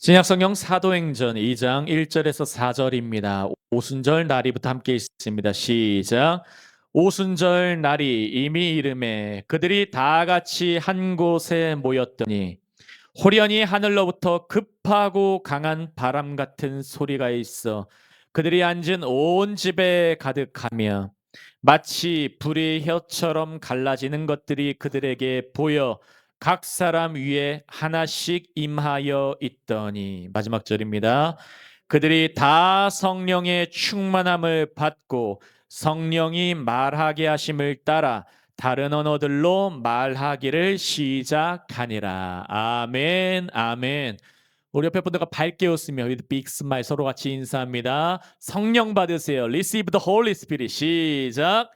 신약성경 사도행전 2장 1절에서 4절입니다. 오순절 날이부터 함께 있습니다. 시작. 오순절 날이 이미 이름에 그들이 다 같이 한 곳에 모였더니 호련히 하늘로부터 급하고 강한 바람 같은 소리가 있어 그들이 앉은 온 집에 가득하며 마치 불이 혀처럼 갈라지는 것들이 그들에게 보여 각 사람 위에 하나씩 임하여 있더니 마지막 절입니다. 그들이 다 성령의 충만함을 받고 성령이 말하게 하심을 따라 다른 언어들로 말하기를 시작하니라. 아멘, 아멘. 우리 옆에 분들과 밝게 웃으며 with big smile 서로 같이 인사합니다. 성령 받으세요. Receive the Holy Spirit. 시작.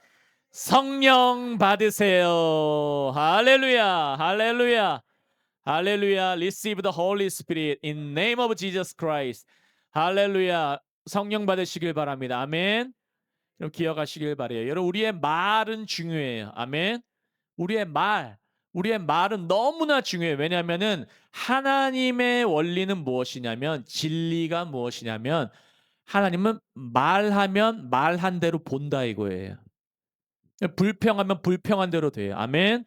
성령 받으세요. 할렐루야, 할렐루야, 할렐루야. Receive the Holy Spirit in name of Jesus Christ. 할렐루야. 성령 받으시길 바랍니다. 아멘. 여러분 기억하시길 바래요. 여러분 우리의 말은 중요해요. 아멘. 우리의 말, 우리의 말은 너무나 중요해요. 왜냐하면은 하나님의 원리는 무엇이냐면 진리가 무엇이냐면 하나님은 말하면 말한 대로 본다 이거예요. 불평하면 불평한 대로 돼요. 아멘.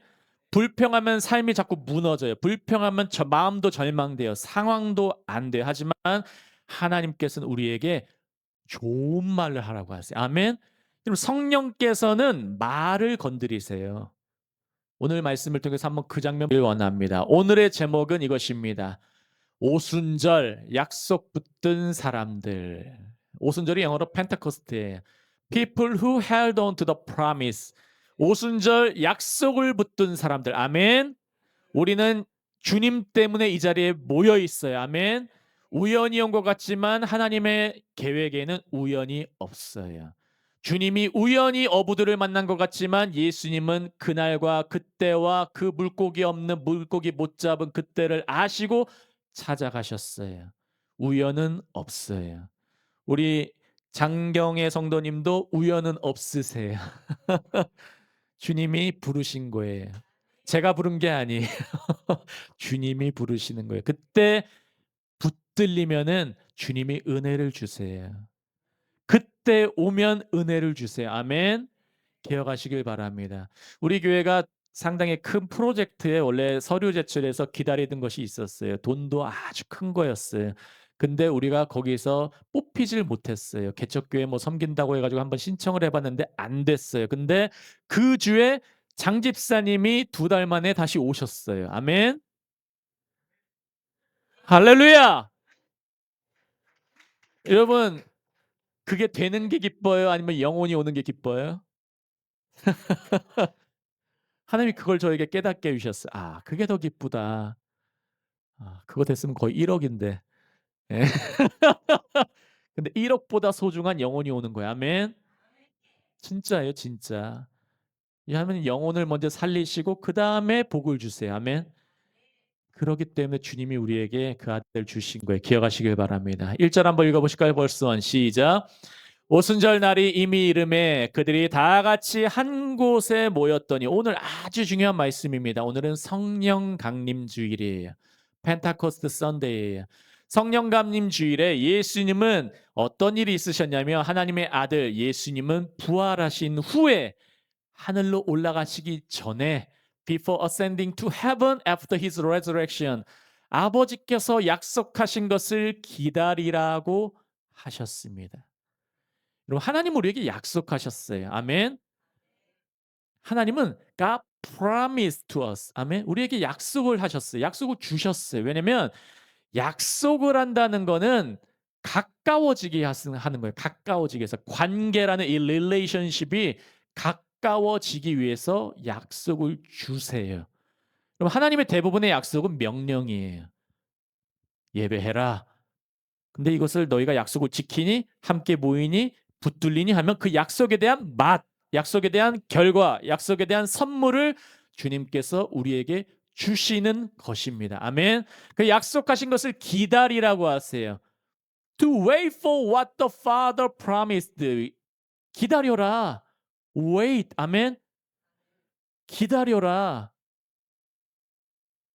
불평하면 삶이 자꾸 무너져요. 불평하면 저 마음도 절망돼요. 상황도 안 돼요. 하지만 하나님께서는 우리에게 좋은 말을 하라고 하세요. 아멘. 그럼 성령께서는 말을 건드리세요. 오늘 말씀을 통해서 한번 그 장면을 원합니다. 오늘의 제목은 이것입니다. 오순절 약속 붙든 사람들. 오순절이 영어로 펜테코스트예요. People who held on to the promise. 오순절 약속을 붙든 사람들. 아멘. 우리는 주님 때문에 이 자리에 모여 있어요. 아멘. 우연히 온 것 같지만 하나님의 계획에는 우연이 없어요. 주님이 우연히 어부들을 만난 것 같지만 예수님은 그날과 그때와 그 물고기 없는 물고기 못 잡은 그때를 아시고 찾아가셨어요. 우연은 없어요. 우리 장경의 성도님도 우연은 없으세요. 주님이 부르신 거예요. 제가 부른 게 아니에요. 주님이 부르시는 거예요. 그때 붙들리면은 주님이 은혜를 주세요. 그때 오면 은혜를 주세요. 아멘. 기억하시길 바랍니다. 우리 교회가 상당히 큰 프로젝트에 원래 서류 제출해서 기다리던 것이 있었어요. 돈도 아주 큰 거였어요. 근데 우리가 거기서 뽑히질 못했어요. 개척교회 뭐 섬긴다고 해가지고 한번 신청을 해봤는데 안 됐어요. 근데 그 주에 장 집사님이 2달 만에 다시 오셨어요. 아멘. 할렐루야. 여러분 그게 되는 게 기뻐요? 아니면 영혼이 오는 게 기뻐요? 하나님이 그걸 저에게 깨닫게 해 주셨어요. 아 그게 더 기쁘다. 아 그거 됐으면 거의 1억인데. 예. 근데 1억보다 소중한 영혼이 오는 거예요. 아멘. 진짜예요, 진짜. 이 하나님은 영혼을 먼저 살리시고 그다음에 복을 주세요. 아멘. 그러기 때문에 주님이 우리에게 그 아들을 주신 거예요. 기억하시길 바랍니다. 1절 한번 읽어 보실까요? 벌스 원 시작. 오순절 날이 이미 이름에 그들이 다 같이 한 곳에 모였더니 오늘 아주 중요한 말씀입니다. 오늘은 성령 강림 주일이에요. 펜타코스트 선데이예요. 성령 강림 주일에 예수님은 어떤 일이 있으셨냐면 하나님의 아들 예수님은 부활하신 후에 하늘로 올라가시기 전에 before ascending to heaven after his resurrection 아버지께서 약속하신 것을 기다리라고 하셨습니다. 여러분 하나님 우리에게 약속하셨어요. 아멘. 하나님은 God promised to us. 아멘. 우리에게 약속을 하셨어요. 약속을 주셨어요. 왜냐면 약속을 한다는 거는 가까워지게 하는 거예요. 가까워지게 해서 관계라는 이 relationship이 가까워지기 위해서 약속을 주세요. 그럼 하나님의 대부분의 약속은 명령이에요. 예배해라. 근데 이것을 너희가 약속을 지키니 함께 모이니 붙들리니 하면 그 약속에 대한 맛, 약속에 대한 결과, 약속에 대한 선물을 주님께서 우리에게 주시는 것입니다. 아멘. 그 약속하신 것을 기다리라고 하세요. To wait for what the Father promised. 기다려라. Wait. 아멘. 기다려라.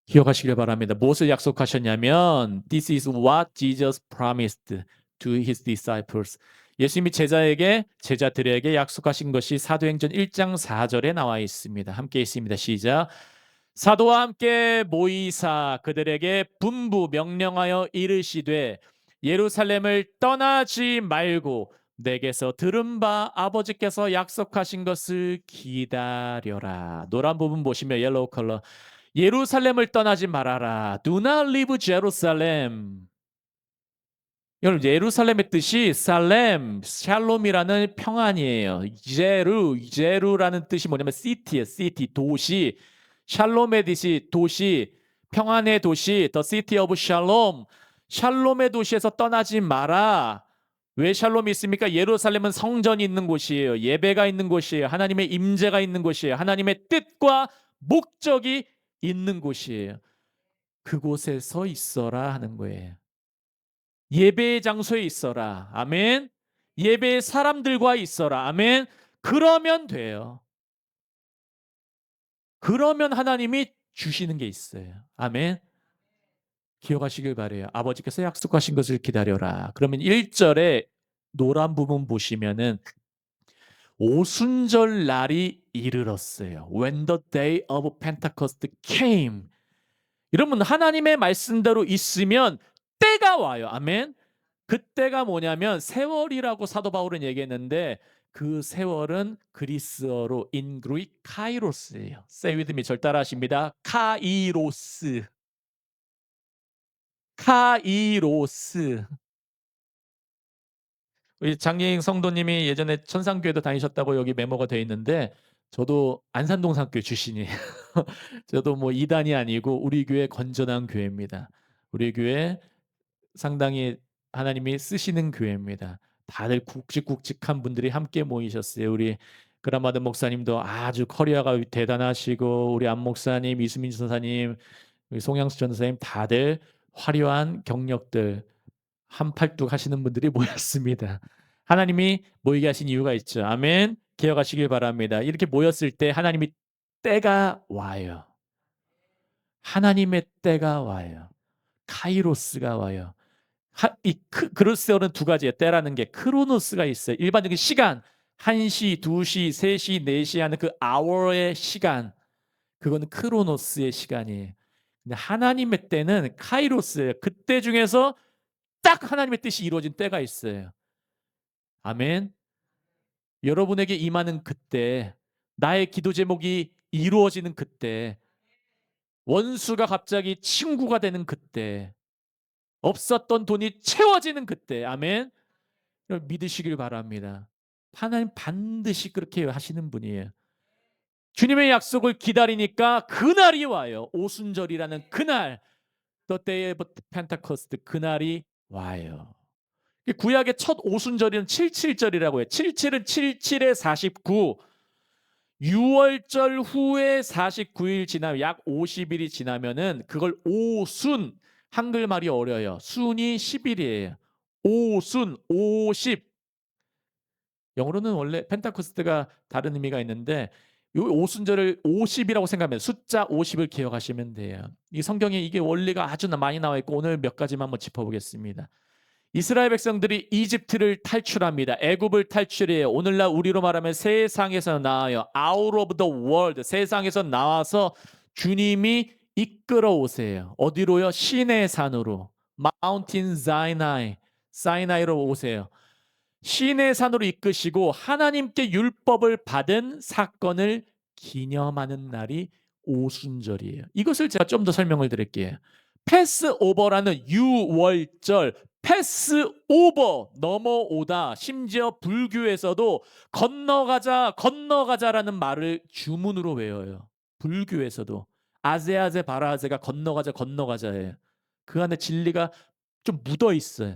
기억하시길 바랍니다. 무엇을 약속하셨냐면 This is what Jesus promised to his disciples. 예수님이 제자들에게 약속하신 것이 사도행전 1장 4절에 나와 있습니다. 함께 있습니다. 시작. 사도와 함께 모이사 그들에게 분부 명령하여 이르시되 예루살렘을 떠나지 말고 내게서 들은 바 아버지께서 약속하신 것을 기다려라. 노란 부분 보시면 옐로우 컬러. 예루살렘을 떠나지 말아라. Do not leave Jerusalem. 여러분 예루살렘의 뜻이 살렘, 샬롬이라는 평안이에요. 제루라는 뜻이 뭐냐면 city예요. city, 도시. 샬롬의 뜻이 도시, 평안의 도시, the city of shalom. 샬롬의 도시에서 떠나지 마라. 왜 샬롬이 있습니까? 예루살렘은 성전이 있는 곳이에요. 예배가 있는 곳이에요. 하나님의 임재가 있는 곳이에요. 하나님의 뜻과 목적이 있는 곳이에요. 그곳에서 있어라 하는 거예요. 예배의 장소에 있어라. 아멘. 예배의 사람들과 있어라. 아멘. 그러면 돼요. 그러면 하나님이 주시는 게 있어요. 아멘. 기억하시길 바래요. 아버지께서 약속하신 것을 기다려라. 그러면 1절에 노란 부분 보시면은 오순절 날이 이르렀어요. When the day of Pentecost came. 여러분 하나님의 말씀대로 있으면 때가 와요. 아멘. 그때가 뭐냐면 세월이라고 사도 바울은 얘기했는데 그 세월은 그리스어로 in Greek 카이로스예요. Say with me. 절 따라하십니다. 카이로스. 카이로스. 우리 장예인 성도님이 예전에 천상교회도 다니셨다고 여기 메모가 돼 있는데 저도 안산동산교회 출신이에요. 저도 뭐 이단이 아니고 우리 교회 건전한 교회입니다. 우리 교회 상당히 하나님이 쓰시는 교회입니다. 다들 굵직굵직한 분들이 함께 모이셨어요. 우리 그라마드 목사님도 아주 커리어가 대단하시고 우리 안 목사님, 이수민 전사님, 우리 송양수 전사님 다들 화려한 경력들 한팔뚝 하시는 분들이 모였습니다. 하나님이 모이게 하신 이유가 있죠. 아멘. 기억하시길 바랍니다. 이렇게 모였을 때 하나님이 때가 와요. 하나님의 때가 와요. 카이로스가 와요. 그로스어는 두 가지예요. 때라는 게 크로노스가 있어요. 일반적인 시간 1시, 2시, 3시, 4시 하는 그 hour의 시간 그거는 크로노스의 시간이에요. 근데 하나님의 때는 카이로스예요. 그때 중에서 딱 하나님의 뜻이 이루어진 때가 있어요. 아멘. 여러분에게 임하는 그때 나의 기도 제목이 이루어지는 그때 원수가 갑자기 친구가 되는 그때 없었던 돈이 채워지는 그때 아멘. 믿으시길 바랍니다. 하나님 반드시 그렇게 하시는 분이에요. 주님의 약속을 기다리니까 그날이 와요. 오순절이라는 그날, The Day of Pentecost 그날이 와요. 구약의 첫 오순절은 77절이라고 해요. 77은 77에 49. 6월절 후에 49일 지나면 약 50일이 지나면은 그걸 오순 한글말이 어려요. 순이 10일이에요. 오순 50. 영어로는 원래 펜타코스트가 다른 의미가 있는데 이 오순절을 50이라고 생각하면 숫자 50을 기억하시면 돼요. 이 성경에 이게 원리가 아주 많이 나와 있고 오늘 몇 가지만 한번 짚어보겠습니다. 이스라엘 백성들이 이집트를 탈출합니다. 애굽을 탈출해요. 오늘날 우리로 말하면 세상에서 나와요. Out of the world. 세상에서 나와서 주님이 이끌어 오세요. 어디로요? 시내 산으로. Mountain Sinai. 사이나이로 오세요. 시내 산으로 이끄시고 하나님께 율법을 받은 사건을 기념하는 날이 오순절이에요. 이것을 제가 좀 더 설명을 드릴게요. 패스오버라는 유월절 패스오버 넘어오다 심지어 불교에서도 건너가자라는 말을 주문으로 외워요. 불교에서도 아제아제 바라아제가 건너가자예요. 그 안에 진리가 좀 묻어 있어요.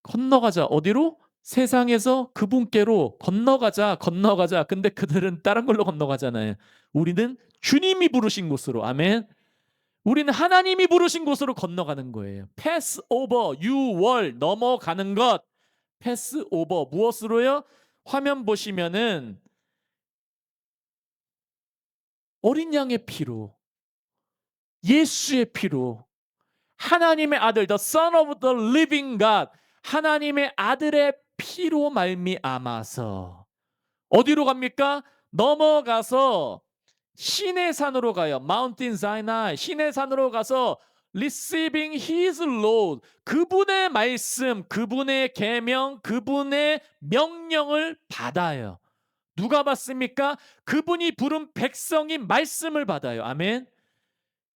건너가자. 어디로? 세상에서 그분께로 건너가자. 근데 그들은 다른 걸로 건너가잖아요. 우리는 주님이 부르신 곳으로. 아멘. 우리는 하나님이 부르신 곳으로 건너가는 거예요. 패스 오버, 유월 넘어가는 것. 패스 오버 무엇으로요? 화면 보시면은 어린 양의 피로 예수의 피로 하나님의 아들 the Son of the Living God 하나님의 아들의 피로 말미암아서 어디로 갑니까? 넘어가서 신의 산으로 가요. Mountain Sinai 신의 산으로 가서 receiving his law 그분의 말씀, 그분의 계명, 그분의 명령을 받아요. 누가 받습니까? 그분이 부른 백성이 말씀을 받아요. 아멘.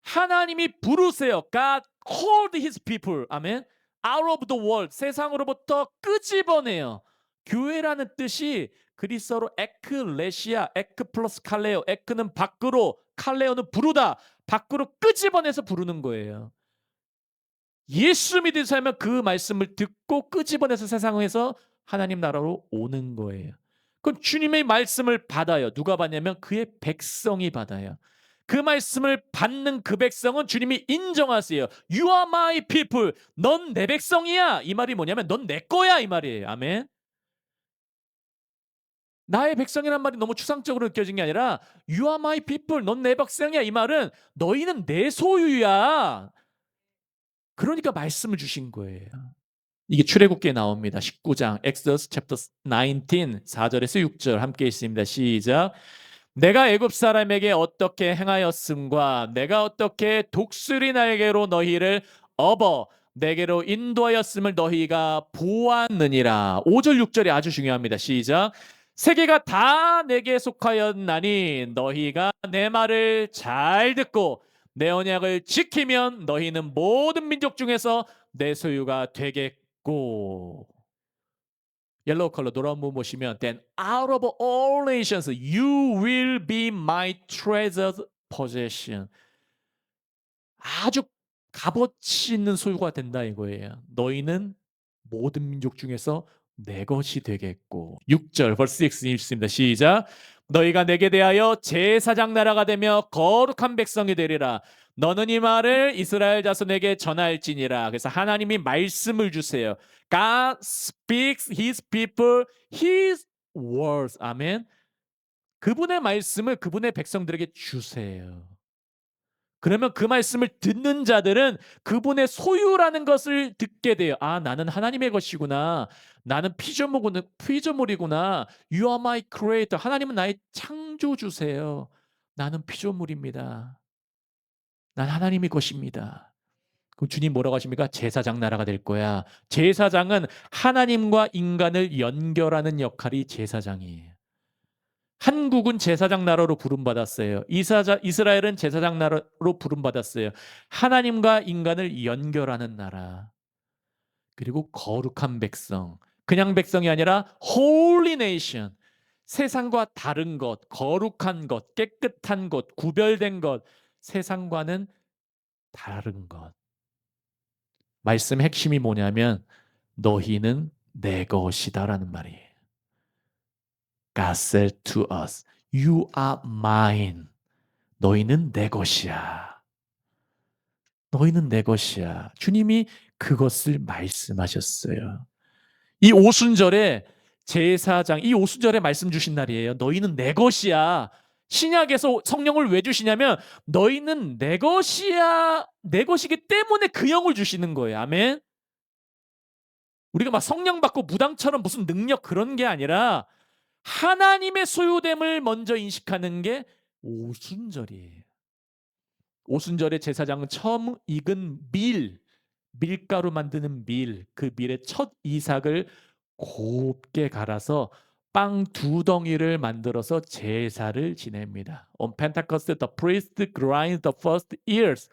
하나님이 부르세요. God called his people. 아멘. Out of the world. 세상으로부터 끄집어내요. 교회라는 뜻이 그리스어로 에클레시아, 에크 플러스 칼레오. 에크는 밖으로, 칼레오는 부르다. 밖으로 끄집어내서 부르는 거예요. 예수 믿는 사람은 그 말씀을 듣고 끄집어내서 세상에서 하나님 나라로 오는 거예요. 그럼 주님의 말씀을 받아요. 누가 받냐면 그의 백성이 받아요. 그 말씀을 받는 그 백성은 주님이 인정하세요. You are my people. 넌 내 백성이야. 이 말이 뭐냐면 넌 내 거야 이 말이에요. 아멘. 나의 백성이란 말이 너무 추상적으로 느껴진 게 아니라 You are my people. 넌 내 백성이야. 이 말은 너희는 내 소유야. 그러니까 말씀을 주신 거예요. 이게 출애굽기에 나옵니다. 19장 Exodus chapter 19 4절에서 6절 함께 있습니다. 시작. 내가 애굽 사람에게 어떻게 행하였음과 내가 어떻게 독수리 날개로 너희를 업어 내게로 인도하였음을 너희가 보았느니라. 5절 6절이 아주 중요합니다. 시작. 세계가 다 내게 속하였나니 너희가 내 말을 잘 듣고 내 언약을 지키면 너희는 모든 민족 중에서 내 소유가 되겠고. 옐로우 컬러 노란 부 보시면 then out of all nations you will be my treasured possession. 아주 값어치 있는 소유가 된다 이거예요. 너희는 모든 민족 중에서 내 것이 되겠고. 6절 verse 6 읽습니다. 시작. 너희가 내게 대하여 제사장 나라가 되며 거룩한 백성이 되리라. 너는 이 말을 이스라엘 자손에게 전할지니라. 그래서 하나님이 말씀을 주세요. God speaks his people his words. 아멘. 그분의 말씀을 그분의 백성들에게 주세요. 그러면 그 말씀을 듣는 자들은 그분의 소유라는 것을 듣게 돼요. 아, 나는 하나님의 것이구나. 나는 피조물이구나. You are my creator. 하나님은 나의 창조주세요. 나는 피조물입니다. 난 하나님의 것입니다. 그럼 주님 뭐라고 하십니까? 제사장 나라가 될 거야. 제사장은 하나님과 인간을 연결하는 역할이 제사장이에요. 한국은 제사장 나라로 부름받았어요. 이스라엘은 제사장 나라로 부름받았어요. 하나님과 인간을 연결하는 나라. 그리고 거룩한 백성. 그냥 백성이 아니라 holy nation. 세상과 다른 것, 거룩한 것, 깨끗한 것, 구별된 것. 세상과는 다른 것. 말씀 핵심이 뭐냐면 너희는 내 것이다라는 말이에요. God said to us, you are mine. 너희는 내 것이야. 너희는 내 것이야. 주님이 그것을 말씀하셨어요. 이 오순절에 제사장, 이 오순절에 말씀 주신 날이에요. 너희는 내 것이야. 신약에서 성령을 왜 주시냐면 너희는 내 것이야. 내 것이기 때문에 그 영을 주시는 거예요. 아멘. 우리가 막 성령 받고 무당처럼 무슨 능력 그런 게 아니라 하나님의 소유됨을 먼저 인식하는 게 오순절이에요. 오순절에 제사장은 처음 익은 밀가루 만드는 그 밀의 첫 이삭을 곱게 갈아서 빵 2덩이를 만들어서 제사를 지냅니다. On Pentecost, the priest grinds the first ears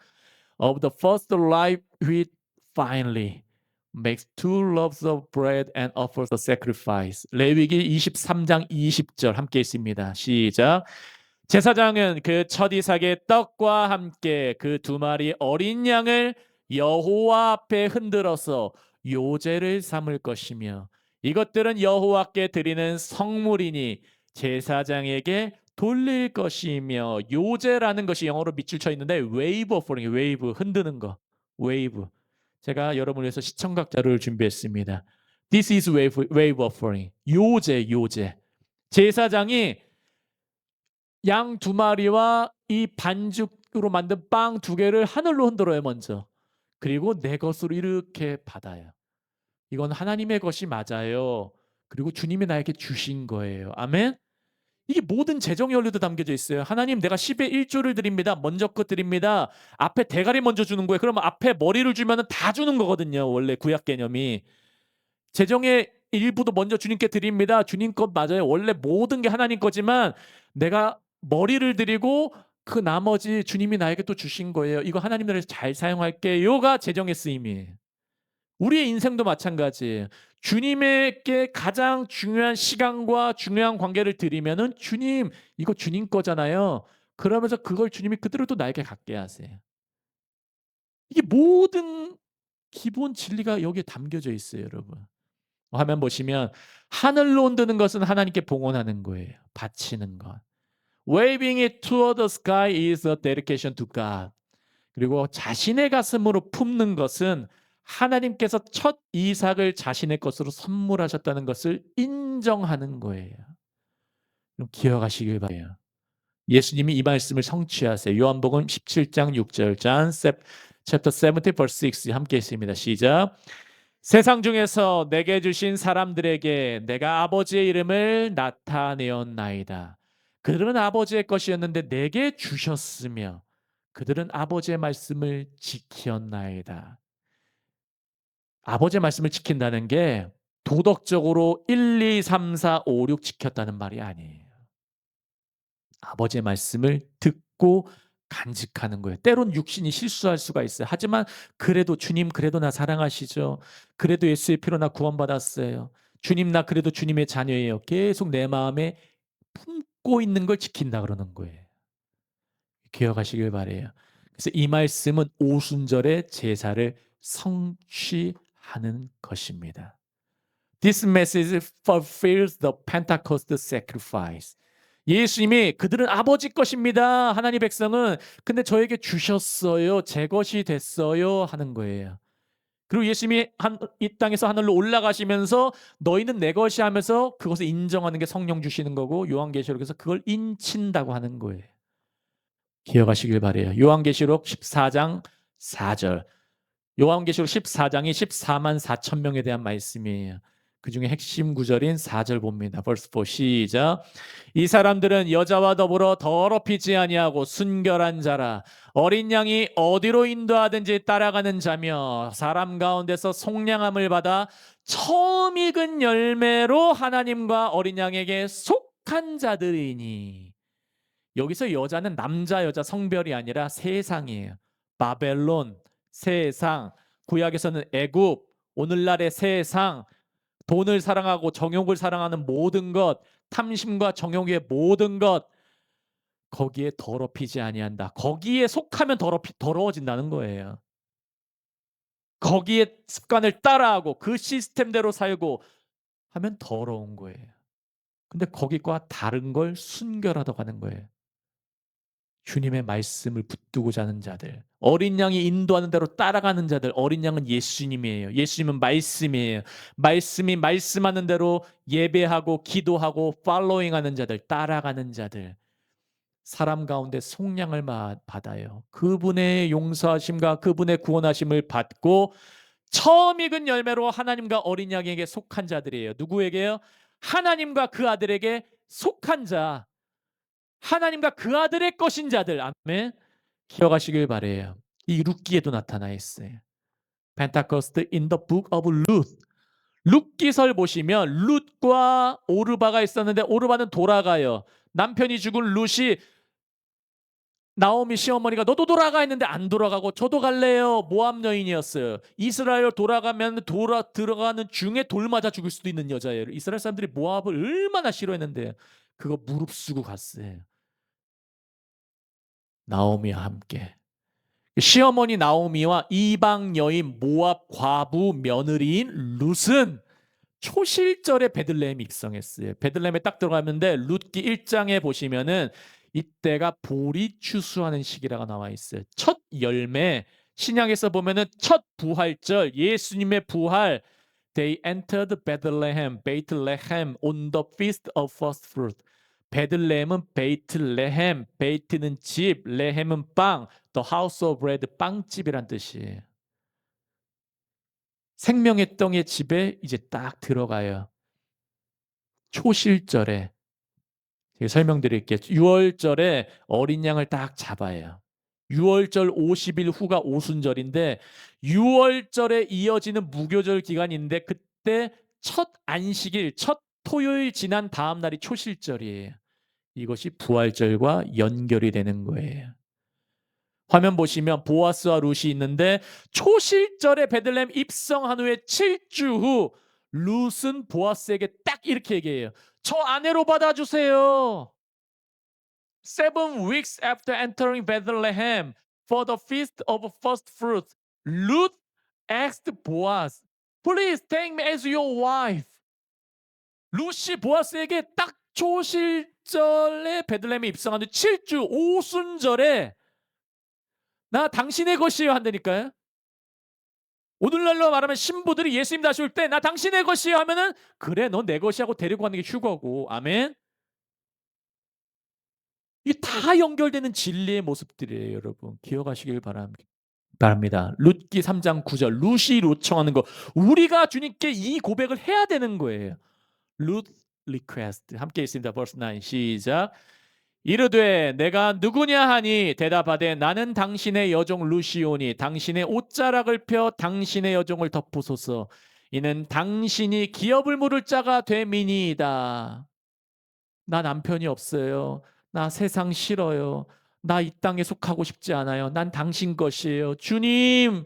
of the first live wheat finely, makes 2 loaves of bread and offers the sacrifice. 레위기 23장 20절 함께 있습니다. 시작. 제사장은 그 첫 이삭의 떡과 함께 그 2마리 어린 양을 여호와 앞에 흔들어서 요제를 삼을 것이며 이것들은 여호와께 드리는 성물이니 제사장에게 돌릴 것이며 요제라는 것이 영어로 밑줄 쳐 있는데 wave offering, wave 흔드는 거, wave. 제가 여러분을 위해서 시청각 자료를 준비했습니다. This is wave offering. 요제. 제사장이 양 2마리와 이 반죽 손으로 만든 빵 2개를 하늘로 흔들어요 먼저. 그리고 내 것으로 이렇게 받아요. 이건 하나님의 것이 맞아요. 그리고 주님이 나에게 주신 거예요. 아멘. 이게 모든 재정의 원리도 담겨져 있어요. 하나님 내가 10의 1조를 드립니다. 먼저 것 드립니다. 앞에 대가리 먼저 주는 거예요. 그러면 앞에 머리를 주면은 다 주는 거거든요. 원래 구약 개념이. 재정의 일부도 먼저 주님께 드립니다. 주님 것 맞아요. 원래 모든 게 하나님 거지만 내가 머리를 드리고 그 나머지 주님이 나에게 또 주신 거예요. 이거 하나님 나라에서 잘 사용할게요가 재정의 쓰임이에요. 우리의 인생도 마찬가지예요. 주님에게 가장 중요한 시간과 중요한 관계를 드리면은 주님 이거 주님 거잖아요. 그러면서 그걸 주님이 그대로 또 나에게 갖게 하세요. 이게 모든 기본 진리가 여기에 담겨져 있어요, 여러분. 화면 보시면 하늘로 흔드는 것은 하나님께 봉헌하는 거예요. 바치는 것. Waving it toward the sky is a dedication to God. 그리고 자신의 가슴으로 품는 것은 하나님께서 첫 이삭을 자신의 것으로 선물하셨다는 것을 인정하는 거예요. 좀 기억하시길 바라요. 예수님이 이 말씀을 성취하세요. 요한복음 17장 6절 chapter 70 verse 6 함께 있습니다. 시작. 세상 중에서 내게 주신 사람들에게 내가 아버지의 이름을 나타내었나이다. 그들은 아버지의 것이었는데 내게 주셨으며 그들은 아버지의 말씀을 지켰나이다. 아버지의 말씀을 지킨다는 게 도덕적으로 1, 2, 3, 4, 5, 6 지켰다는 말이 아니에요. 아버지의 말씀을 듣고 간직하는 거예요. 때론 육신이 실수할 수가 있어요. 하지만 그래도 주님 그래도 나 사랑하시죠. 그래도 예수의 피로 나 구원받았어요. 주님 나 그래도 주님의 자녀예요. 계속 내 마음에 품고 있는 걸 지킨다 그러는 거예요. 기억하시길 바래요. 그래서 이 말씀은 오순절의 제사를 성취하는 것입니다. This message fulfills the Pentecost sacrifice. 예수님이 그들은 아버지 것입니다. 하나님 백성은 근데 저에게 주셨어요. 제 것이 됐어요. 하는 거예요. 그리고 예수님이 이 땅에서 하늘로 올라가시면서 너희는 내 것이 하면서 그것을 인정하는 게 성령 주시는 거고 요한계시록에서 그걸 인친다고 하는 거예요. 기억하시길 바래요. 요한계시록 14장 4절. 요한계시록 14장이 14만 4천 명에 대한 말씀이에요. 그중에 핵심 구절인 4절 봅니다. verse 4 시작. 이 사람들은 여자와 더불어 더럽히지 아니하고 순결한 자라 어린 양이 어디로 인도하든지 따라가는 자며 사람 가운데서 속량함을 받아 처음 익은 열매로 하나님과 어린 양에게 속한 자들이니. 여기서 여자는 남자 여자 성별이 아니라 세상이에요. 바벨론, 세상, 구약에서는 애굽, 오늘날의 세상, 돈을 사랑하고 정욕을 사랑하는 모든 것, 탐심과 정욕의 모든 것, 거기에 더럽히지 아니한다. 거기에 속하면 더러워진다는 거예요. 거기에 습관을 따라하고 그 시스템대로 살고 하면 더러운 거예요. 근데 거기과 다른 걸 순결하다고 하는 거예요. 주님의 말씀을 붙들고자 하는 자들, 어린 양이 인도하는 대로 따라가는 자들. 어린 양은 예수님이에요. 예수님은 말씀이에요. 말씀이 말씀하는 대로 예배하고 기도하고 팔로잉하는 자들, 따라가는 자들. 사람 가운데 속량을 받아요. 그분의 용서하심과 그분의 구원하심을 받고 처음 익은 열매로 하나님과 어린 양에게 속한 자들이에요. 누구에게요? 하나님과 그 아들에게 속한 자. 하나님과 그 아들의 것인 자들. 아멘. 기억하시길 바래요. 이 룻기에도 나타나 있어요. Pentecost in the book of Ruth. 룻기설 보시면 룻과 오르바가 있었는데 오르바는 돌아가요. 남편이 죽은 룻이 나오미 시어머니가 너도 돌아가 했는데 안 돌아가고 저도 갈래요. 모압 여인이었어요. 이스라엘 돌아가면 들어가는 중에 돌 맞아 죽을 수도 있는 여자예요. 이스라엘 사람들이 모압을 얼마나 싫어했는데 그거 무릅쓰고 갔어요. 나오미와 함께. 시어머니 나오미와 이방 여인 모압 과부 며느리인 룻은 초실절에 베들레헴에 입성했어요. 베들레헴에 딱 들어가는데 룻기 1장에 보시면은 이때가 보리 추수하는 시기라고 나와 있어요. 첫 열매. 신약에서 보면은 첫 부활절, 예수님의 부활. They entered Bethlehem on the feast of first fruit. 베들레헴은 베이틀레헴, 베이트는 집, 레헴은 빵, the house of bread, 빵집이란 뜻이에요. 생명의 떡의 집에 이제 딱 들어가요. 초실절에 제가 설명드릴게요. 6월절에 어린 양을 딱 잡아요. 6월절 50일 후가 오순절인데 6월절에 이어지는 무교절 기간인데 그때 첫 안식일, 첫 토요일 지난 다음 날이 초실절이에요. 이것이 부활절과 연결이 되는 거예요. 화면 보시면 보아스와 룻이 있는데 초실절에 베들레헴 입성한 후에 7주 후 룻은 보아스에게 딱 이렇게 얘기해요. 저 아내로 받아주세요. 7 weeks after entering Bethlehem for the feast of first fruits, Ruth asked Boaz, "Please take me as your wife." 룻이 보아스에게 딱 초실절에 베들레헴에 입성한 후 7주 오순절에 나 당신의 것이에요 한다니까요. 오늘날로 말하면 신부들이 예수님 다시 올 때 나 당신의 것이에요 하면은 그래 너 내 것이하고 데리고 가는 게 휴거고. 아멘. 이게 다 연결되는 진리의 모습들이에요, 여러분. 기억하시길 바랍니다. 룻기 3장 9절. 룻이 요청하는 거. 우리가 주님께 이 고백을 해야 되는 거예요. 룻 리퀘스트. 함께 있습니다. verse 9 시작. 이르되 내가 누구냐 하니 대답하되 나는 당신의 여종 루시오니 당신의 옷자락을 펴 당신의 여종을 덮으소서. 이는 당신이 기업을 물을 자가 됨이니이다. 나 남편이 없어요. 나 세상 싫어요. 나 이 땅에 속하고 싶지 않아요. 난 당신 것이에요. 주님,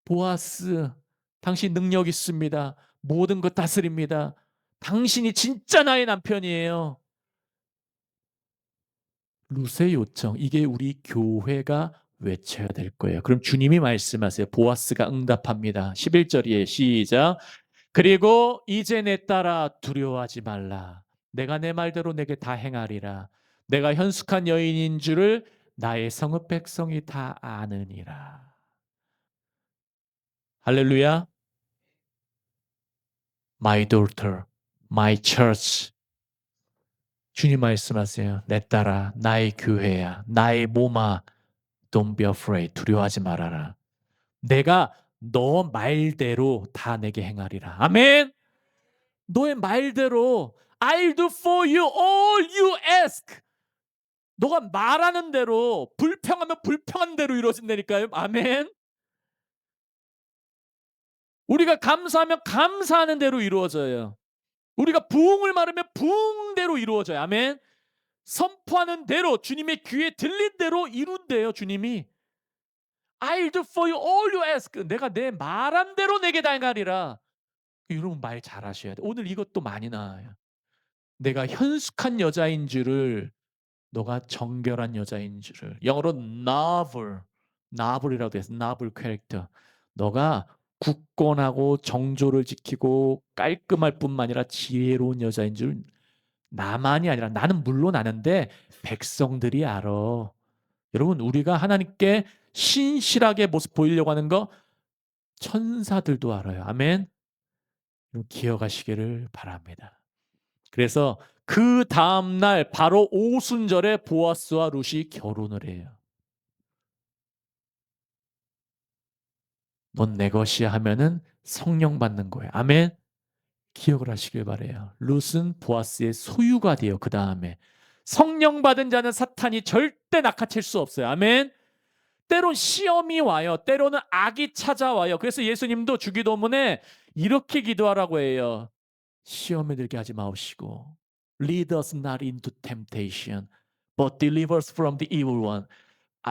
보아스, 당신 능력 있습니다. 모든 것 다스립니다. 당신이 진짜 나의 남편이에요. 룻의 요청, 이게 우리 교회가 외쳐야 될 거예요. 그럼 주님이 말씀하세요. 보아스가 응답합니다. 11절이에요. 시작. 그리고 이제 내 딸아 두려워하지 말라. 내가 내 말대로 내게 다 행하리라. 내가 현숙한 여인인 줄을 나의 성읍 백성이 다 아느니라. 할렐루야. My daughter, my church. 주님 말씀하세요. 내 딸아, 나의 교회야, 나의 몸아, don't be afraid. 두려워하지 말아라. 내가 너 말대로 다 내게 행하리라. 아멘. 너의 말대로 I'll do for you all you ask. 너가 말하는 대로 불평하면 불평한 대로 이루어진다니까요. 아멘. 우리가 감사하면 감사하는 대로 이루어져요. 우리가 부흥을 말하면 부흥대로 이루어져요. 아멘. 선포하는 대로 주님의 귀에 들린 대로 이룬대요. 주님이 I'll do for you all you ask. 내가 내 말한 대로 내게 다 행하리라. 여러분 말 잘하셔야 돼. 오늘 이것도 많이 나와요. 내가 현숙한 여자인 줄을 너가 정결한 여자인 줄을. 영어로 novel이라고 해서 novel 캐릭터. 너가 굳건하고 정조를 지키고 깔끔할 뿐만 아니라 지혜로운 여자인 줄 나만이 아니라 나는 물론 아는데 백성들이 알아. 여러분 우리가 하나님께 신실하게 모습 보이려고 하는 거 천사들도 알아요. 아멘. 기억하시기를 바랍니다. 그래서 그 다음 날 바로 오순절에 보아스와 룻이 결혼을 해요. 넌 내 것이야 하면은 성령 받는 거예요. 아멘. 기억을 하시길 바래요. 룻은 보아스의 소유가 돼요. 그 다음에 성령 받은 자는 사탄이 절대 낚아챌 수 없어요. 아멘. 때론 시험이 와요. 때로는 악이 찾아와요. 그래서 예수님도 주기도문에 이렇게 기도하라고 해요. 시험에 들게 하지 마옵시고 Lead us not into temptation, but deliver us from the evil one.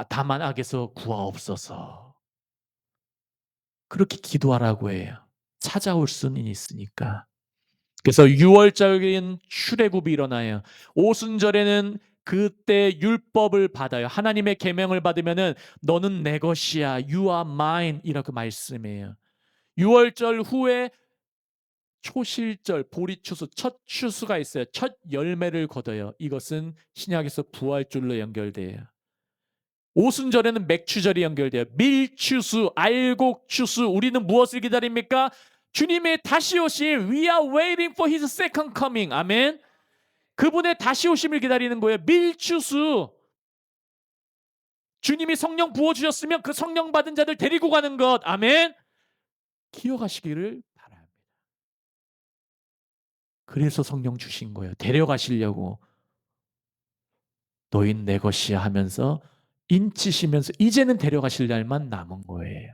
다만 악에서 구하옵소서. 그렇게 기도하라고 해요. 찾아올 수는 있으니까. 그래서 6월절인 출애굽이 일어나요. 오순절에는 그때 율법을 받아요. 하나님의 계명을 받으면은 너는 내 것이야. You are mine 이라고 말씀해요. 6월절 후에 초실절, 보리추수, 첫 추수가 있어요. 첫 열매를 거둬요. 이것은 신약에서 부활절로 연결돼요. 오순절에는 맥추절이 연결돼요. 밀추수, 알곡추수. 우리는 무엇을 기다립니까? 주님의 다시 오실 We are waiting for His second coming. 아멘. 그분의 다시 오심을 기다리는 거예요. 밀주수. 주님이 성령 부어주셨으면 그 성령 받은 자들 데리고 가는 것. 아멘. 기억하시기를 바랍니다. 그래서 성령 주신 거예요. 데려가시려고. 너흰 내 것이야 하면서 인치시면서 이제는 데려가실 날만 남은 거예요.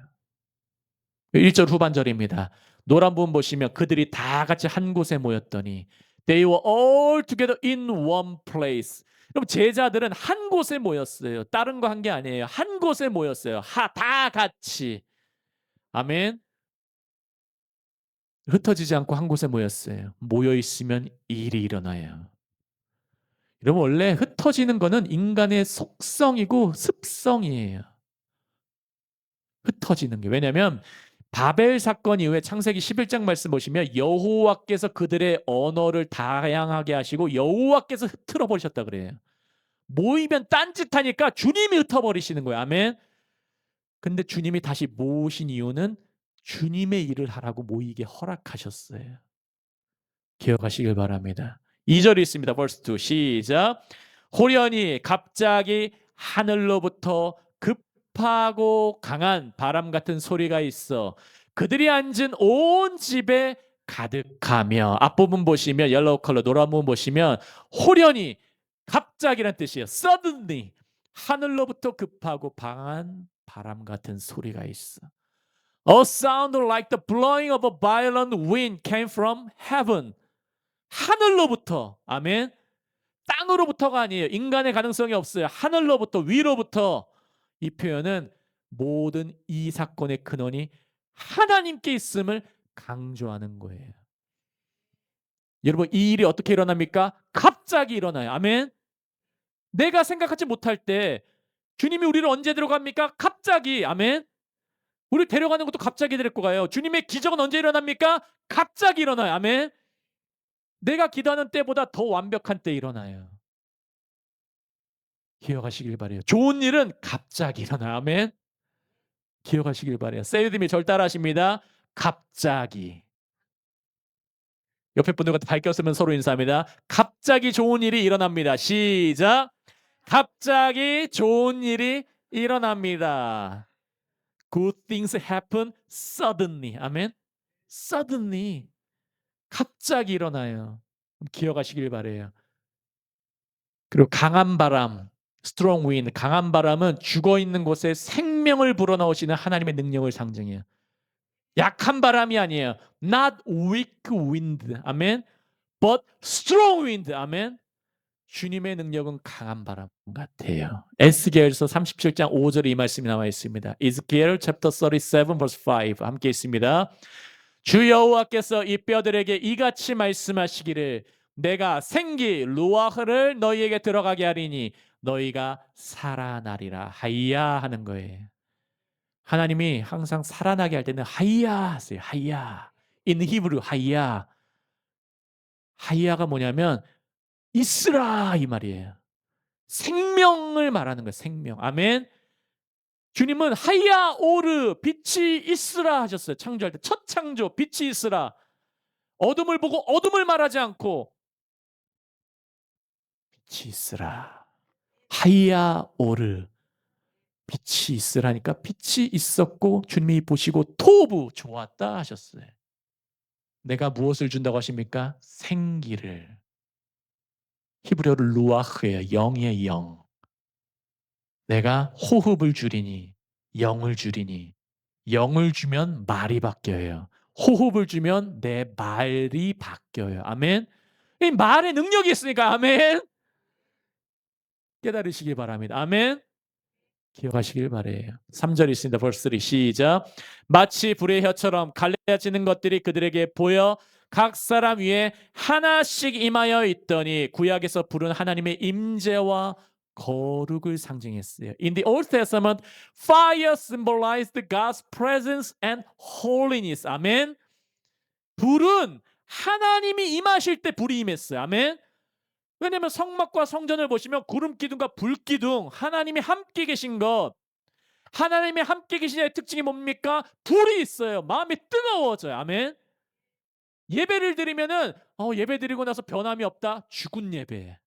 1절 후반절입니다. 노란 부분 보시면 그들이 다 같이 한 곳에 모였더니 They were all together in one place. 여러분 제자들은 한 곳에 모였어요. 다른 거 한 게 아니에요. 한 곳에 모였어요. 다 같이. 아멘. 흩어지지 않고 한 곳에 모였어요. 모여 있으면 일이 일어나요. 여러분 원래 흩어지는 거는 인간의 속성이고 습성이에요. 흩어지는 게. 왜냐하면 바벨 사건 이후에 창세기 11장 말씀 보시면 여호와께서 그들의 언어를 다양하게 하시고 여호와께서 흩트러 버리셨다 그래요. 모이면 딴짓하니까 주님이 흩어버리시는 거예요. 아멘. 근데 주님이 다시 모으신 이유는 주님의 일을 하라고 모이게 허락하셨어요. 기억하시길 바랍니다. 2절이 있습니다. verse 2 시작. 호련히 갑자기 하늘로부터 급하고 강한 바람 같은 소리가 있어 그들이 앉은 온 집에 가득하며 앞부분 보시면 옐로우 컬러 노란 부분 보시면 호련히 갑자기란 뜻이에요. suddenly 하늘로부터 급하고 강한 바람 같은 소리가 있어. A sound like the blowing of a violent wind came from heaven. 하늘로부터. 아멘. 땅으로부터가 아니에요. 인간의 가능성이 없어요. 하늘로부터 위로부터. 이 표현은 모든 이 사건의 근원이 하나님께 있음을 강조하는 거예요. 여러분 이 일이 어떻게 일어납니까? 갑자기 일어나요. 아멘. 내가 생각하지 못할 때 주님이 우리를 언제 데려갑니까? 갑자기. 아멘. 우리 데려가는 것도 갑자기 데리고 가요. 주님의 기적은 언제 일어납니까? 갑자기 일어나요. 아멘. 내가 기도하는 때보다 더 완벽한 때 일어나요. 기억하시길 바래요. 좋은 일은 갑자기 일어나요. 아멘. 기억하시길 바래요. 세이드님이 절 따라하십니다. 갑자기. 옆에 분들과 밝혔으면 서로 인사합니다. 갑자기 좋은 일이 일어납니다. 시작. 갑자기 좋은 일이 일어납니다. Good things happen suddenly. 아멘. Suddenly. 갑자기 일어나요. 기억하시길 바래요. 그리고 강한 바람, strong wind, 강한 바람은 죽어 있는 곳에 생명을 불어넣으시는 하나님의 능력을 상징해요. 약한 바람이 아니에요. Not weak wind. 아멘. But strong wind. 아멘. 주님의 능력은 강한 바람 같아요. 에스겔서 37장 5절에 이 말씀이 나와 있습니다. Ezekiel chapter 37 verse 5 함께 있습니다. 주 여호와께서 이 뼈들에게 이같이 말씀하시기를 내가 생기 루아흐를 너희에게 들어가게 하리니 너희가 살아나리라. 하이야 하는 거예요. 하나님이 항상 살아나게 할 때는 하이야 하세요. 하이야. In Hebrew 하이야. 하이야가 뭐냐면 있으라 이 말이에요. 생명을 말하는 거예요. 생명. 아멘. 주님은 하이야 오르 빛이 있으라 하셨어요. 창조할 때 첫 창조 빛이 있으라. 어둠을 보고 어둠을 말하지 않고 빛이 있으라. 하이야 오르 빛이 있으라니까 빛이 있었고 주님이 보시고 토부 좋았다 하셨어요. 내가 무엇을 준다고 하십니까? 생기를. 히브리어로 루아흐예요. 영의 영. 내가 호흡을 주리니 영을 주리니 영을 주면 말이 바뀌어요. 호흡을 주면 내 말이 바뀌어요. 아멘. 이 말에 능력이 있으니까 아멘. 깨달으시기 바랍니다. 아멘. 기억하시길 바래요. 3절 있습니다. verse 3 시작. 마치 불의 혀처럼 갈라지는 것들이 그들에게 보여 각 사람 위에 하나씩 임하여 있더니 구약에서 부른 하나님의 임재와 거룩을 상징했어요. In the Old Testament, fire symbolized God's presence and holiness. 아멘. 불은 하나님이 임하실 때 불이 임했어요. 아멘. 왜냐하면 성막과 성전을 보시면 구름 기둥과 불 기둥 하나님이 함께 계신 것. 하나님이 함께 계신 자의 특징이 뭡니까? 불이 있어요. 마음이 뜨거워져요. 아멘. 예배를 드리면은 예배 드리고 나서 변함이 없다. 죽은 예배.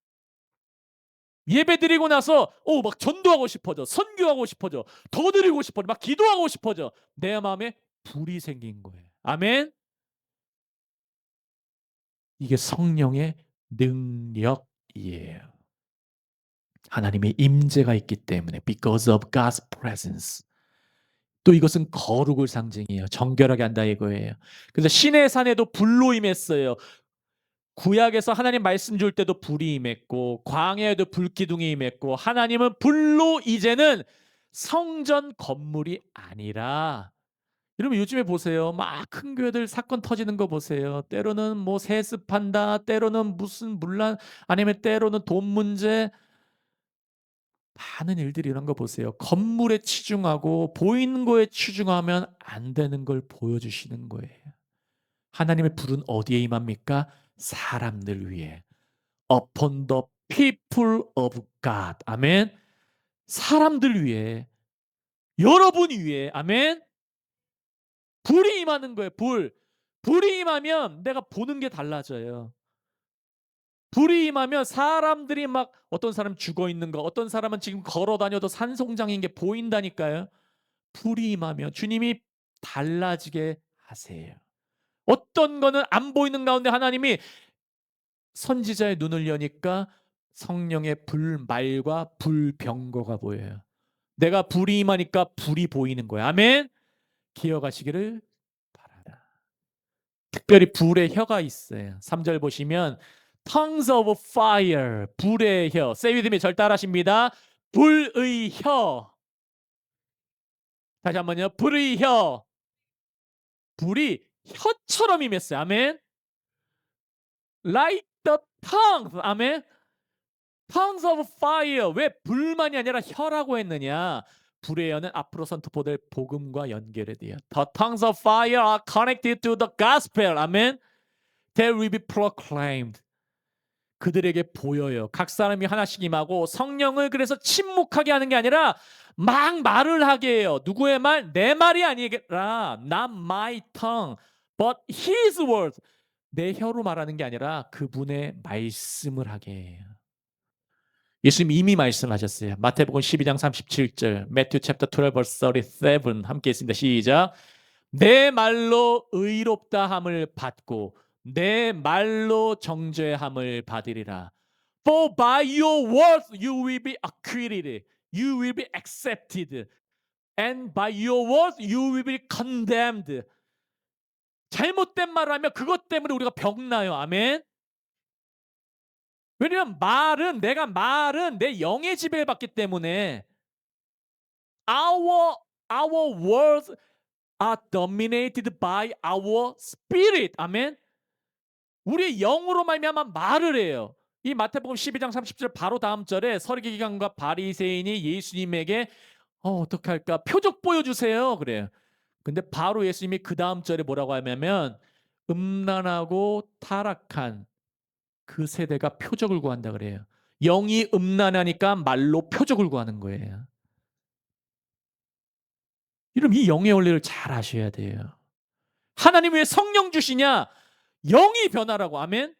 예배 드리고 나서 막 전도하고 싶어져. 선교하고 싶어져. 더 드리고 싶어져. 막 기도하고 싶어져. 내 마음에 불이 생긴 거예요. 아멘. 이게 성령의 능력이에요. 하나님의 임재가 있기 때문에 because of God's presence. 또 이것은 거룩을 상징해요. 정결하게 한다 이거예요. 그래서 시내 산에도 불로 임했어요. 구약에서 하나님 말씀 줄 때도 불이 임했고 광야에도 불기둥이 임했고 하나님은 불로 이제는 성전 건물이 아니라 여러분 요즘에 보세요. 막 큰 교회들 사건 터지는 거 보세요. 때로는 뭐 세습한다. 때로는 무슨 문란 아니면 때로는 돈 문제 많은 일들이 이런 거 보세요. 건물에 치중하고 보이는 거에 치중하면 안 되는 걸 보여주시는 거예요. 하나님의 불은 어디에 임합니까? 사람들 위해. Upon the people of God. 아멘. 사람들 위해. 여러분 위해. 아멘. 불이 임하는 거예요. 불. 불이 임하면 내가 보는 게 달라져요. 불이 임하면 사람들이 막 어떤 사람 죽어 있는 거, 어떤 사람은 지금 걸어 다녀도 산송장인 게 보인다니까요. 불이 임하면 주님이 달라지게 하세요. 어떤 거는 안 보이는 가운데 하나님이 선지자의 눈을 여니까 성령의 불말과 불병거가 보여요. 내가 불이 임하니까 불이 보이는 거야. 아멘. 기억하시기를 바랍니다. 특별히 불의 혀가 있어요. 3절 보시면 tongues of fire, 불의 혀. Say with me, 절 따라하십니다. 불의 혀. 다시 한번요. 불의 혀. 불이 혀처럼 임했어요. 아멘. Like the tongues. 아멘. tongues of fire. 왜 불만이 아니라 혀라고 했느냐? 불의 혀는 앞으로 선포될 복음과 연결이 돼요. The tongues of fire are connected to the gospel. 아멘. They will be proclaimed. 그들에게 보여요. 각 사람이 하나씩 임하고 성령을 그래서 침묵하게 하는 게 아니라 막 말을 하게 해요. 누구의 말? 내 말이 아니라 not my tongue, but his words. 내 혀로 말하는 게 아니라 그분의 말씀을 하게 해요. 예수님 이미 말씀하셨어요. 마태복음 12장 37절, Matthew chapter 12 verse 37 함께 있습니다. 시작. 내 말로 의롭다함을 받고 내 말로 정죄함을 받으리라. For by your words you will be acquitted, you will be accepted, and by your words you will be condemned. 잘못된 말을 하면 그것 때문에 우리가 병나요. 아멘. 왜냐면 내가 말은 내 영의 지배를 받기 때문에 our words are dominated by our spirit. 아멘. 우리의 영으로 말미암아 말을 해요. 이 마태복음 12장 30절 바로 다음 절에 서기관과 바리새인이 예수님에게 어떻게 할까? 표적 보여주세요. 그래요. 근데 바로 예수님이 그 다음 절에 뭐라고 하냐면 음란하고 타락한 그 세대가 표적을 구한다 그래요. 영이 음란하니까 말로 표적을 구하는 거예요. 여러분 이 영의 원리를 잘 아셔야 돼요. 하나님 왜 성령 주시냐? 영이 변하라고. 아멘.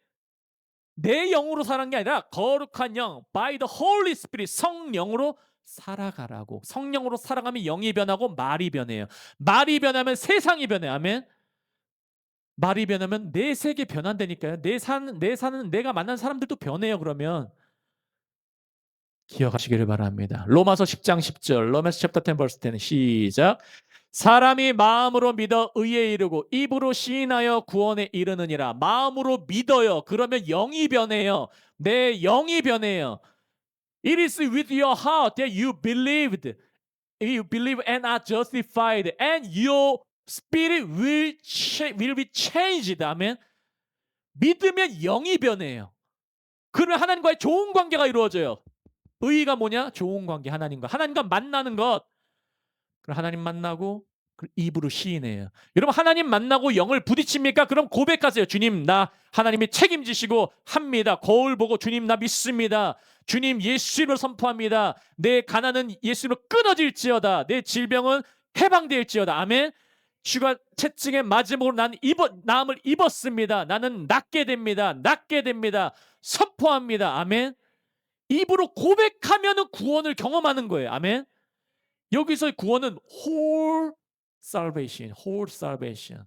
내 영으로 사는 게 아니라 거룩한 영, by the Holy Spirit, 성령으로 살아가라고. 성령으로 살아가면 영이 변하고 말이 변해요. 말이 변하면 세상이 변해. 아멘. 말이 변하면 내 세계 변한다니까요. 내 사는 내가 만난 사람들도 변해요. 그러면 기억하시기를 바랍니다. 로마서 10장 10절, 로마서 chapter 10 verse 10 시작. 사람이 마음으로 믿어 의에 이르고 입으로 시인하여 구원에 이르느니라. 마음으로 믿어요. 그러면 영이 변해요. 내 영이 변해요. It is with your heart that you believed. You believe and are justified, and your spirit will be changed. 아멘. 믿으면 영이 변해요. 그러면 하나님과의 좋은 관계가 이루어져요. 의의가 뭐냐? 좋은 관계. 하나님과 만나는 것. 그럼 하나님 만나고 입으로 시인해요. 여러분 하나님 만나고 영을 부딪힙니까? 그럼 고백하세요. 주님 나 하나님이 책임지시고 합니다. 거울 보고 주님 나 믿습니다. 주님 예수를 선포합니다. 내 가난은 예수로 끊어질지어다. 내 질병은 해방될지어다. 아멘. 주가 채찍에 맞음으로 나음을 입었습니다. 나는 낫게 됩니다. 낫게 됩니다. 선포합니다. 아멘. 입으로 고백하면은 구원을 경험하는 거예요. 아멘. 여기서의 구원은 whole salvation, whole salvation.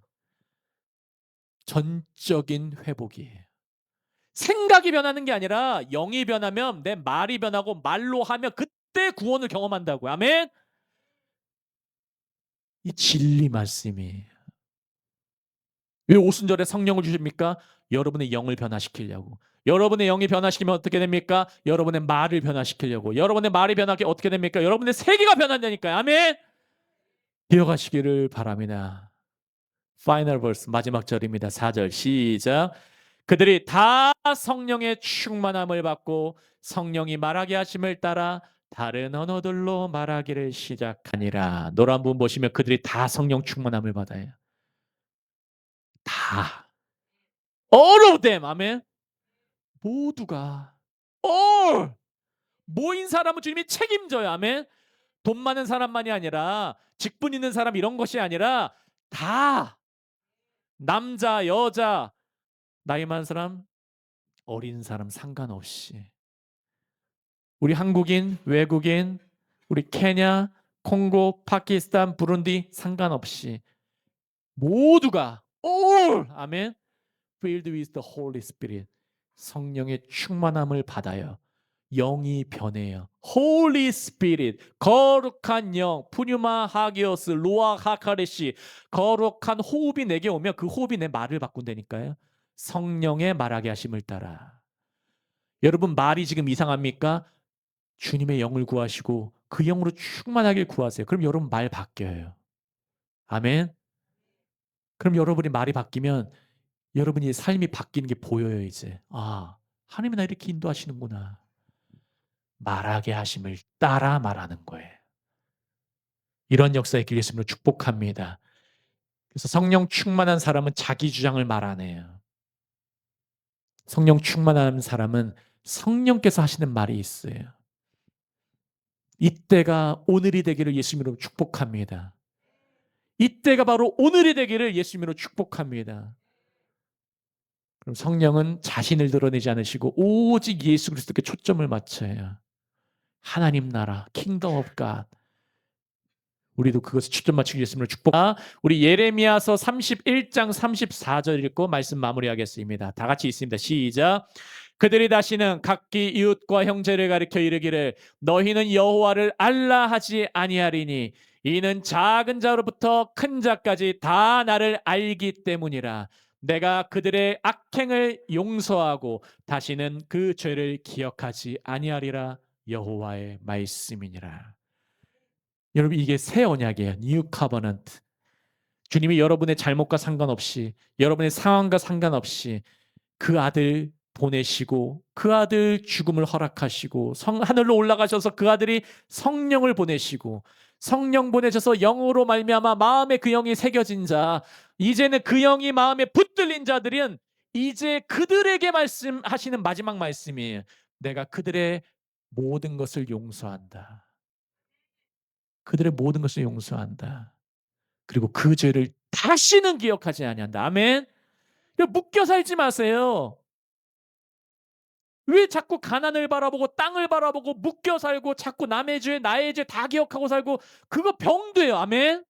전적인 회복이에요. 생각이 변하는 게 아니라 영이 변하면 내 말이 변하고 말로 하면 그때 구원을 경험한다고요. 아멘. 이 진리 말씀이에요. 왜 오순절에 성령을 주십니까? 여러분의 영을 변화시키려고. 여러분의 영이 변화시키면 어떻게 됩니까? 여러분의 말을 변화시키려고. 여러분의 말이 변하게 어떻게 됩니까? 여러분의 세계가 변한다니까요. 아멘. 기억하시기를 바랍니다. 파이널 벌스 마지막 절입니다. 4절 시작. 그들이 다 성령의 충만함을 받고 성령이 말하게 하심을 따라 다른 언어들로 말하기를 시작하니라. 노란 부분 보시면 그들이 다 성령 충만함을 받아요. 다. All of them. 아멘. 모두가. all. 모인 사람은 주님이 책임져요. 아멘. 돈 많은 사람만이 아니라 직분 있는 사람 이런 것이 아니라 다. 남자, 여자, 나이 많은 사람, 어린 사람 상관없이. 우리 한국인, 외국인, 우리 케냐, 콩고, 파키스탄, 부룬디 상관없이 모두가 all. 아멘. filled with the Holy Spirit. 성령의 충만함을 받아요. 영이 변해요. Holy Spirit, 거룩한 영, 푸뉴마 하기오스, 로아 하카레시, 거룩한 호흡이 내게 오면 그 호흡이 내 말을 바꾼다니까요. 성령의 말하게 하심을 따라. 여러분 말이 지금 이상합니까? 주님의 영을 구하시고 그 영으로 충만하길 구하세요. 그럼 여러분 말 바뀌어요. 아멘. 그럼 여러분이 말이 바뀌면 여러분이 삶이 바뀌는 게 보여요. 이제 하나님이 나 이렇게 인도하시는구나. 말하게 하심을 따라 말하는 거예요. 이런 역사의 길 예수님으로 축복합니다. 그래서 성령 충만한 사람은 자기 주장을 말 안 해요. 성령 충만한 사람은 성령께서 하시는 말이 있어요. 이때가 오늘이 되기를 예수님으로 축복합니다. 이때가 바로 오늘이 되기를 예수님으로 축복합니다. 그럼 성령은 자신을 드러내지 않으시고 오직 예수 그리스도께 초점을 맞춰요. 하나님 나라, 킹덤 오브 갓. 우리도 그것을 초점 맞추기 예수님을 축복. 우리 예레미야서 31장 34절 읽고 말씀 마무리하겠습니다. 다 같이 있습니다. 시작. 그들이 다시는 각기 이웃과 형제를 가리켜 이르기를 너희는 여호와를 알라 하지 아니하리니 이는 작은 자로부터 큰 자까지 다 나를 알기 때문이라. 내가 그들의 악행을 용서하고 다시는 그 죄를 기억하지 아니하리라. 여호와의 말씀이니라. 여러분 이게 새 언약이에요. New Covenant. 주님이 여러분의 잘못과 상관없이 여러분의 상황과 상관없이 그 아들 보내시고 그 아들 죽음을 허락하시고 하늘로 올라가셔서 그 아들이 성령을 보내시고 성령 보내셔서 영으로 말미암아 마음에 그 영이 새겨진 자, 이제는 그 영이 마음에 붙들린 자들은 이제 그들에게 말씀하시는 마지막 말씀이에요. 내가 그들의 모든 것을 용서한다. 그들의 모든 것을 용서한다. 그리고 그 죄를 다시는 기억하지 아니한다. 아멘. 묶여 살지 마세요. 왜 자꾸 가난을 바라보고 땅을 바라보고 묶여 살고 자꾸 남의 죄 나의 죄 다 기억하고 살고 그거 병돼요. 아멘.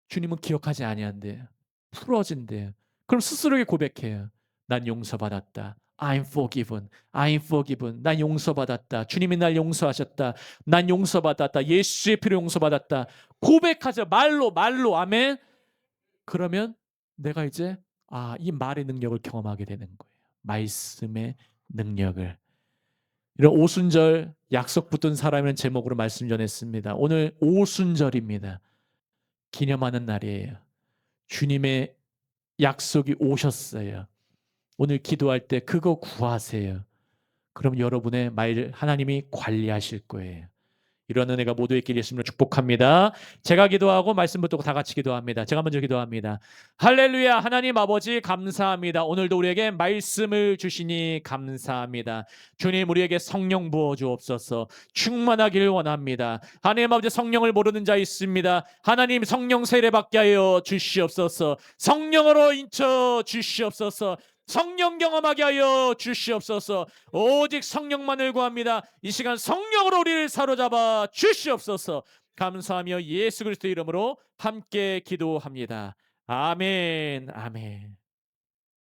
주님은 기억하지 아니한대요. 풀어진대요. 그럼 스스로에게 고백해요. 난 용서받았다. I'm forgiven. I'm forgiven. 난 용서받았다. 주님이 날 용서하셨다. 난 용서받았다. 예수의 피로 용서받았다. 고백하죠. 말로. 아멘. 그러면 내가 이제 이 말의 능력을 경험하게 되는 거예요. 말씀의 능력을. 이런 오순절 약속 붙든 사람이라는 제목으로 말씀 전했습니다. 오늘 오순절입니다. 기념하는 날이에요. 주님의 약속이 오셨어요. 오늘 기도할 때 그거 구하세요. 그럼 여러분의 말 하나님이 관리하실 거예요. 이런 은혜가 모두의 길이 있음을 축복합니다. 제가 기도하고 말씀 붙들고 다 같이 기도합니다. 제가 먼저 기도합니다. 할렐루야. 하나님 아버지 감사합니다. 오늘도 우리에게 말씀을 주시니 감사합니다. 주님 우리에게 성령 부어 주옵소서. 충만하길 원합니다. 하나님 아버지 성령을 모르는 자 있습니다. 하나님 성령 세례받게 하여 주시옵소서. 성령으로 인쳐 주시옵소서. 성령 경험하게 하여 주시옵소서. 오직 성령만을 구합니다. 이 시간 성령으로 우리를 사로잡아 주시옵소서. 감사하며 예수 그리스도 이름으로 함께 기도합니다. 아멘. 아멘.